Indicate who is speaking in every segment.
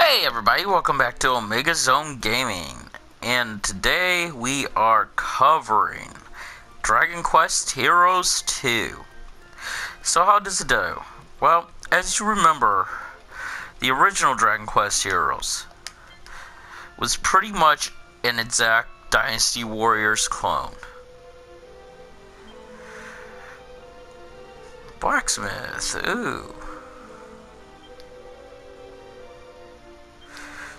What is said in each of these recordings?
Speaker 1: Hey everybody, welcome back to Omega Zone Gaming, and today we are covering Dragon Quest Heroes 2. So how does it do? Well, as you remember, the original Dragon Quest Heroes was pretty much an exact Dynasty Warriors clone. Blacksmith, ooh.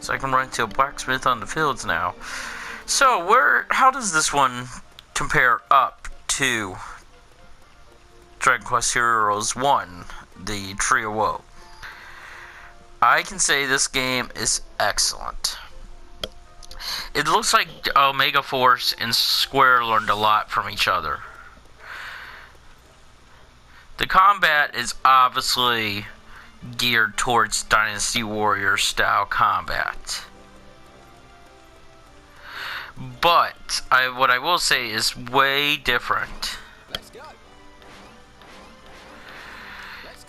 Speaker 1: So I can run into a blacksmith on the fields now. So how does this one compare up to Dragon Quest Heroes 1, the Tree of Woe? I can say this game is excellent. It looks like Omega Force and Square learned a lot from each other. The combat is obviously geared towards Dynasty Warrior style combat. But what I will say is way different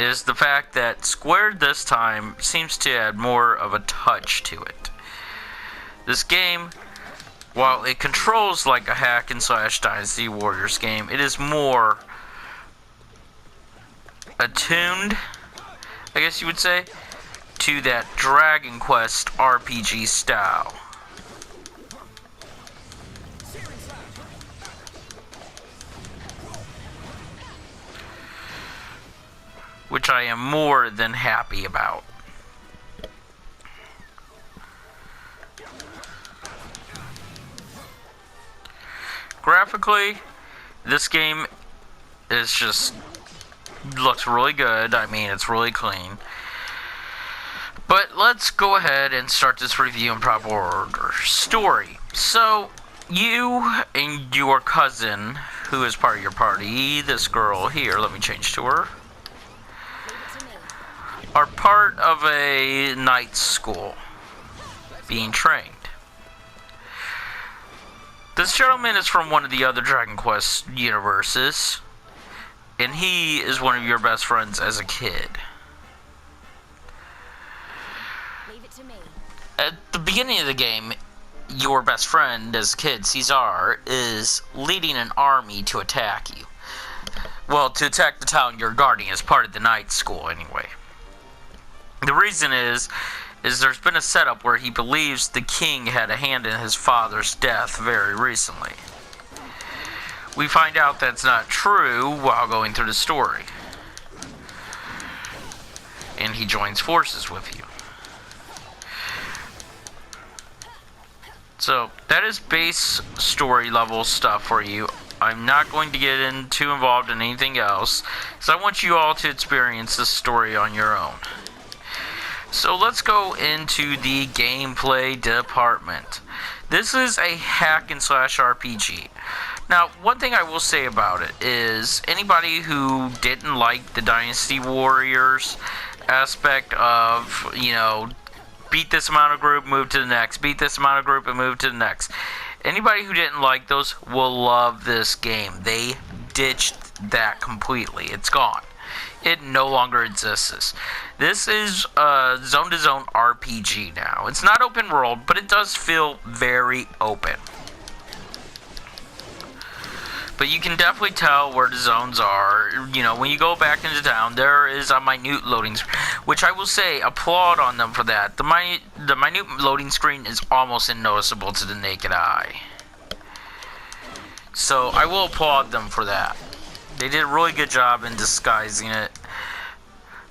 Speaker 1: is the fact that Square this time seems to add more of a touch to it. This game, while it controls like a hack and slash Dynasty Warriors game, it is more attuned, I guess you would say, to that Dragon Quest RPG style. Which I am more than happy about. Graphically, this game is just looks really good. I mean, it's really clean. But let's go ahead and start this review in proper order. Story. So, you and your cousin, who is part of your party, this girl here, let me change to her, are part of a night school being trained. This gentleman is from one of the other Dragon Quest universes, and he is one of your best friends as a kid.
Speaker 2: Leave it to me.
Speaker 1: At the beginning of the game, your best friend as a kid, Caesar, is leading an army to attack you. Well, to attack the town you're guarding as part of the night school, anyway. The reason is there's been a setup where he believes the king had a hand in his father's death very recently. We find out that's not true while going through the story. And he joins forces with you. So, that is base story level stuff for you. I'm not going to get too involved in anything else, because I want you all to experience this story on your own. So let's go into the gameplay department. This is a hack and slash RPG. Now, one thing I will say about it is anybody who didn't like the Dynasty Warriors aspect of, beat this amount of group, move to the next, beat this amount of group and move to the next. Anybody who didn't like those will love this game. They ditched that completely. It's gone. It no longer exists. This is a zone-to-zone RPG now. It's not open world, but it does feel very open. But you can definitely tell where the zones are. When you go back into town, there is a minute loading screen, which I will say, applaud on them for that. The minute loading screen is almost unnoticeable to the naked eye. So I will applaud them for that. They did a really good job in disguising it.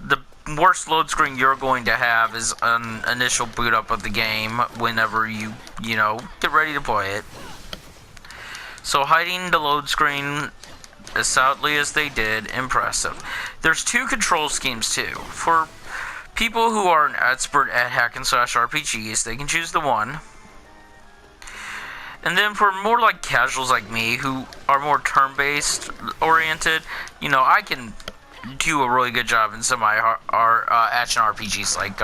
Speaker 1: The worst load screen you're going to have is an initial boot up of the game whenever you get ready to play it. So hiding the load screen as subtly as they did, impressive. There's two control schemes too. For people who are an expert at hack and slash RPGs, they can choose the one. And then for more like casuals like me who are more turn-based oriented, I can do a really good job in some of our action RPGs like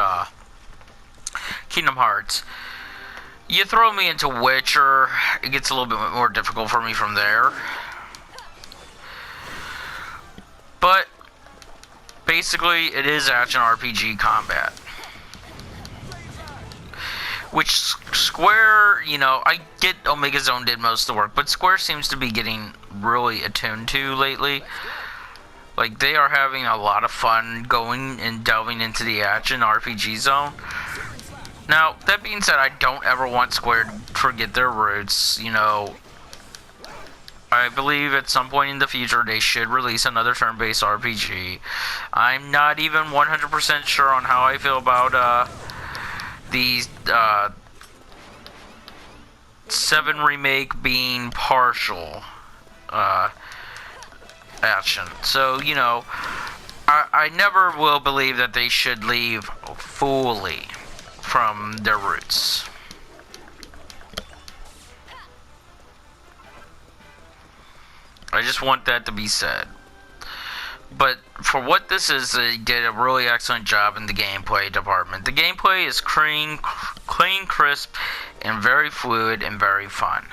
Speaker 1: Kingdom Hearts. You throw me into Witcher, it gets a little bit more difficult for me from there. But basically, it is action RPG combat. which Square, you know, I get Omega Zone did most of the work, but Square seems to be getting really attuned to lately. Like, they are having a lot of fun going and delving into the action RPG zone. Now, that being said, I don't ever want Square to forget their roots. You know, I believe at some point in the future they should release another turn-based RPG. I'm not even 100% sure on how I feel about the 7 remake being partial action. So, you know, I never will believe that they should leave fully from their roots. I just want that to be said. But for what this is, they did a really excellent job in the gameplay department. The gameplay is clean, crisp, and very fluid and very fun.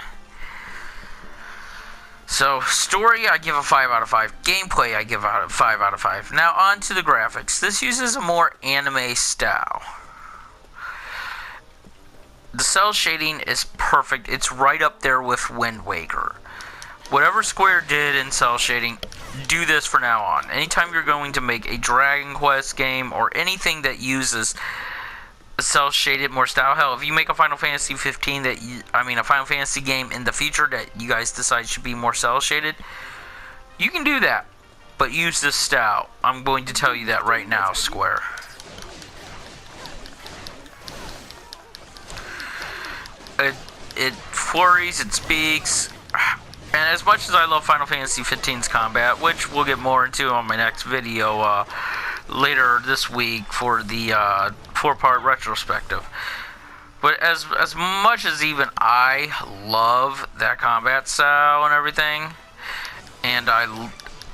Speaker 1: So, story, I give a 5 out of 5. Gameplay, I give a 5 out of 5. Now, on to the graphics. This uses a more anime style. The cell shading is perfect. It's right up there with Wind Waker. Whatever Square did in cell shading, do this from now on. Anytime you're going to make a Dragon Quest game or anything that uses a cell shaded more style, hell, if you make a Final Fantasy 15 a Final Fantasy game in the future that you guys decide should be more cell shaded, you can do that, but use this style. I'm going to tell you that right now, Square. It flurries, it speaks. And as much as I love Final Fantasy 15's combat, which we'll get more into on my next video later this week for the 4-part retrospective. But as much as even I love that combat style and everything, and I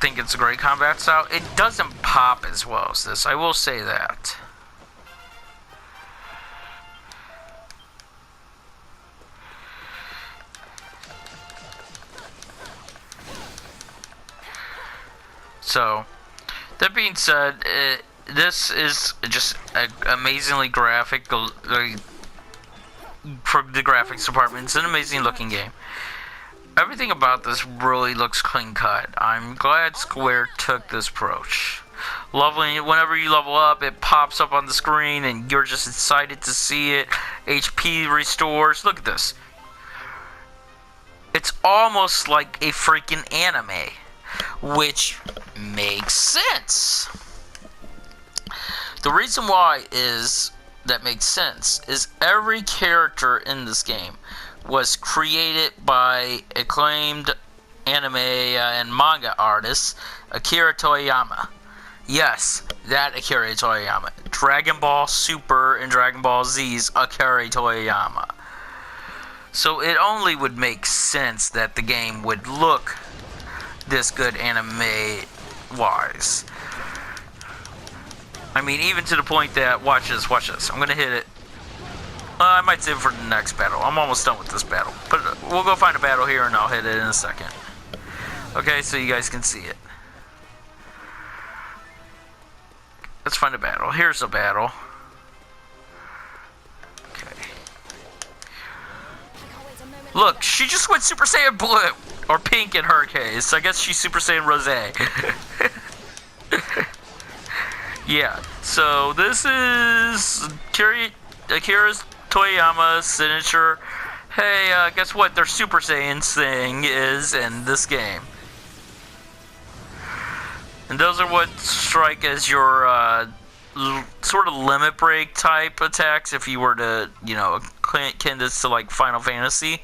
Speaker 1: think it's a great combat style, it doesn't pop as well as this. I will say that. So, that being said, this is just amazingly graphic. For the graphics department, it's an amazing looking game. Everything about this really looks clean cut. I'm glad Square took this approach. Leveling, whenever you level up, it pops up on the screen and you're just excited to see it. HP restores. Look at this. It's almost like a freaking anime, which makes sense. The reason why that makes sense is every character in this game was created by acclaimed anime and manga artist Akira Toriyama. Yes, that Akira Toriyama. Dragon Ball Super and Dragon Ball Z's Akira Toriyama. So it only would make sense that the game would look this good anime-wise. I mean, even to the point that, watch this. I'm gonna hit it. I might save it for the next battle. I'm almost done with this battle. But we'll go find a battle here and I'll hit it in a second. Okay, so you guys can see it. Let's find a battle. Here's a battle. Okay. Look, she just went Super Saiyan Blue. Or pink in her case. I guess she's Super Saiyan Rosé. Yeah, so this is Akira Toriyama's signature. Hey, guess what? Their Super Saiyans thing is in this game. And those are what strike as your sort of limit break type attacks if you were to, you know, akin this to like Final Fantasy.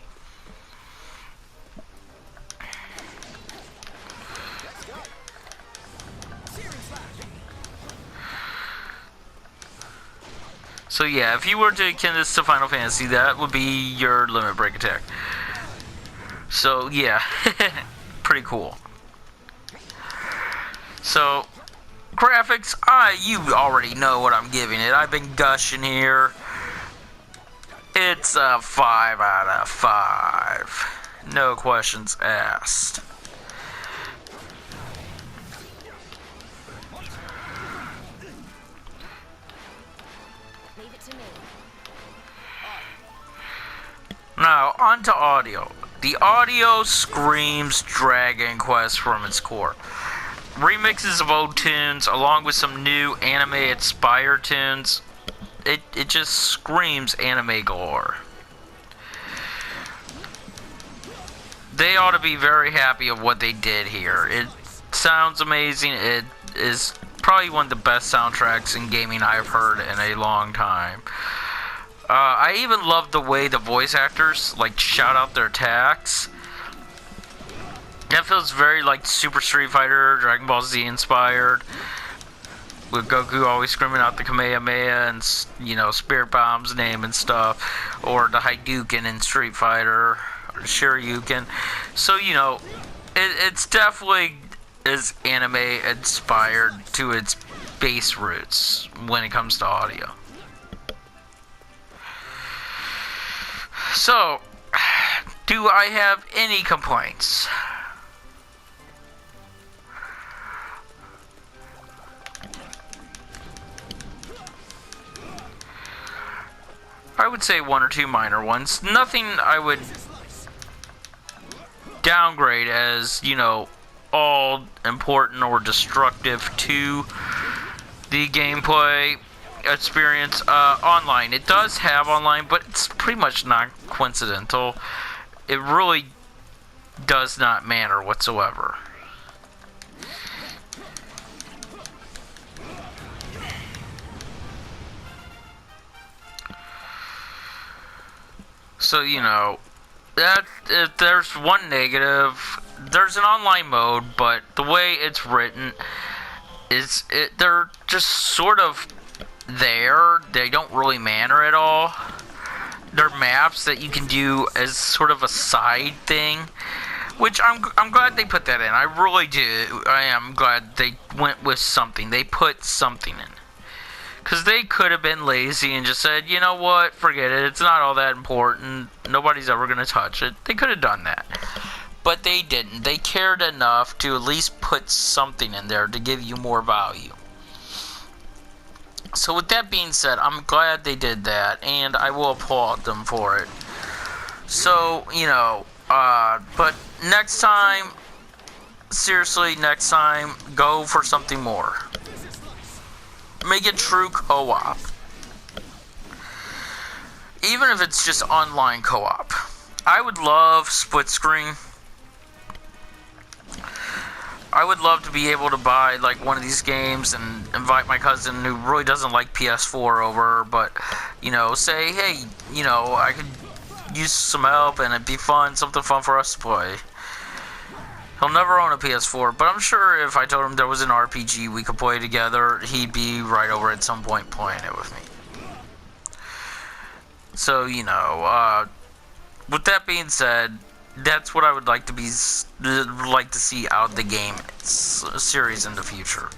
Speaker 1: So yeah, if you were to akin this to Final Fantasy, that would be your limit break attack. So yeah, pretty cool. So, graphics, you already know what I'm giving it. I've been gushing here. It's a 5 out of 5. No questions asked. Now, on to audio. The audio screams Dragon Quest from its core. Remixes of old tunes, along with some new anime-inspired tunes, it just screams anime galore. They ought to be very happy of what they did here. It sounds amazing. It is probably one of the best soundtracks in gaming I've heard in a long time. I even love the way the voice actors like shout out their attacks. That feels very like Super Street Fighter, Dragon Ball Z inspired. With Goku always screaming out the Kamehameha and, you know, Spirit Bomb's name and stuff. Or the Hadouken in Street Fighter. Or Shoryuken. So, you know, it's definitely is anime inspired to its base roots when it comes to audio. So, do I have any complaints? I would say one or two minor ones. Nothing I would downgrade as, you know, all important or destructive to the gameplay experience. Online. It does have online, but it's pretty much not coincidental. It really does not matter whatsoever. So, you know, that if there's one negative, there's an online mode, but the way it's written is they're just sort of there. They don't really matter at all. They're maps that you can do as sort of a side thing, which I'm glad they put that in. I really do. I am glad they went with something. They put something in. Because they could have been lazy and just said, you know what, forget it, it's not all that important, nobody's ever going to touch it. They could have done that. But they didn't. They cared enough to at least put something in there to give you more value. So with that being said, I'm glad they did that, and I will applaud them for it. So, you know, but next time, seriously, next time, go for something more. Make it true co-op. Even if it's just online co-op. I would love split screen. I would love to be able to buy like one of these games and invite my cousin who really doesn't like PS4 over, but, you know, say, hey, you know, I could use some help and it'd be fun, something fun for us to play. He'll never own a PS4, but I'm sure if I told him there was an RPG we could play together, he'd be right over at some point playing it with me. So, you know, with that being said, that's what I would like to see out of the game series in the future.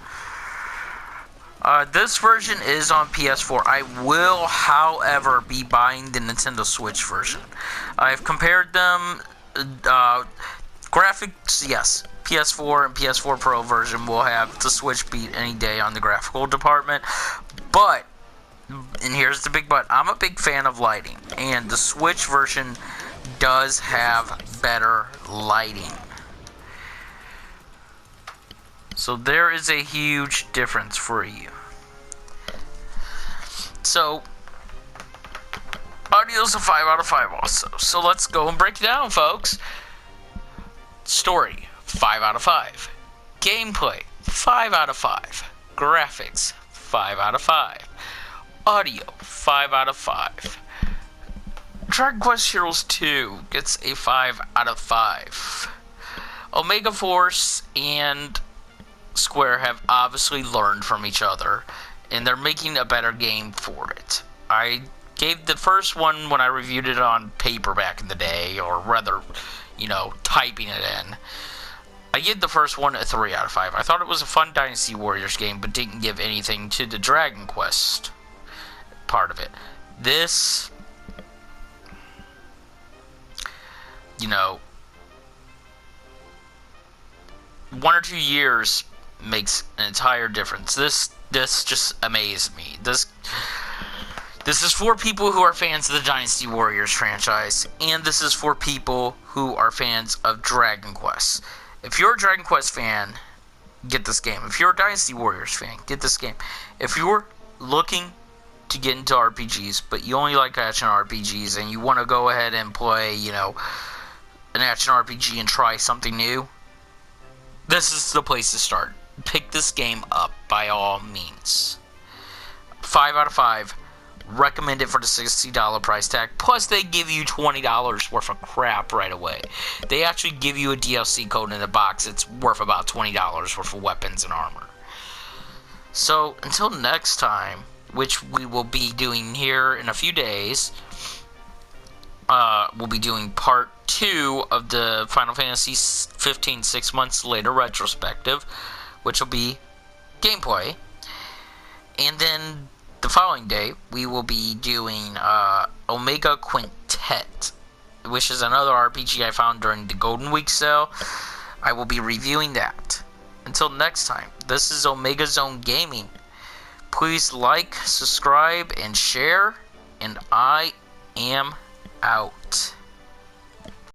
Speaker 1: This version is on PS4. I will, however, be buying the Nintendo Switch version. I've compared them. Graphics, yes. PS4 and PS4 Pro version will have the Switch beat any day on the graphical department. But, and here's the big but, I'm a big fan of lighting. And the Switch version does have better lighting. So there is a huge difference for you. So, audio's a 5 out of 5 also. So let's go and break it down, folks. Story, 5 out of 5. Gameplay, 5 out of 5. Graphics, 5 out of 5. Audio, 5 out of 5. Dragon Quest Heroes 2 gets a 5 out of 5. Omega Force and Square have obviously learned from each other, and they're making a better game for it. I gave the first one when I reviewed it on paper back in the day, or rather, you know, typing it in. I gave the first one a 3 out of 5. I thought it was a fun Dynasty Warriors game, but didn't give anything to the Dragon Quest part of it. This, you know, 1 or 2 years makes an entire difference. This just amazed me. This, This is for people who are fans of the Dynasty Warriors franchise, and this is for people who are fans of Dragon Quest. If you're a Dragon Quest fan, get this game. If you're a Dynasty Warriors fan, get this game. If you're looking to get into RPGs, but you only like action RPGs, and you want to go ahead and play, you know, an action RPG and try something new, this is the place to start. Pick this game up by all means. 5 out of 5. Recommend it for the $60 price tag. Plus, they give you $20 worth of crap right away. They actually give you a DLC code in the box. It's worth about $20 worth of weapons and armor. So, until next time, which we will be doing here in a few days, we'll be doing part 2 of the Final Fantasy 15 6 months later retrospective, which will be gameplay. And then the following day, we will be doing Omega Quintet, which is another RPG I found during the Golden Week sale. I will be reviewing that. Until next time, this is Omega Zone Gaming. Please like, subscribe, and share, and I am out.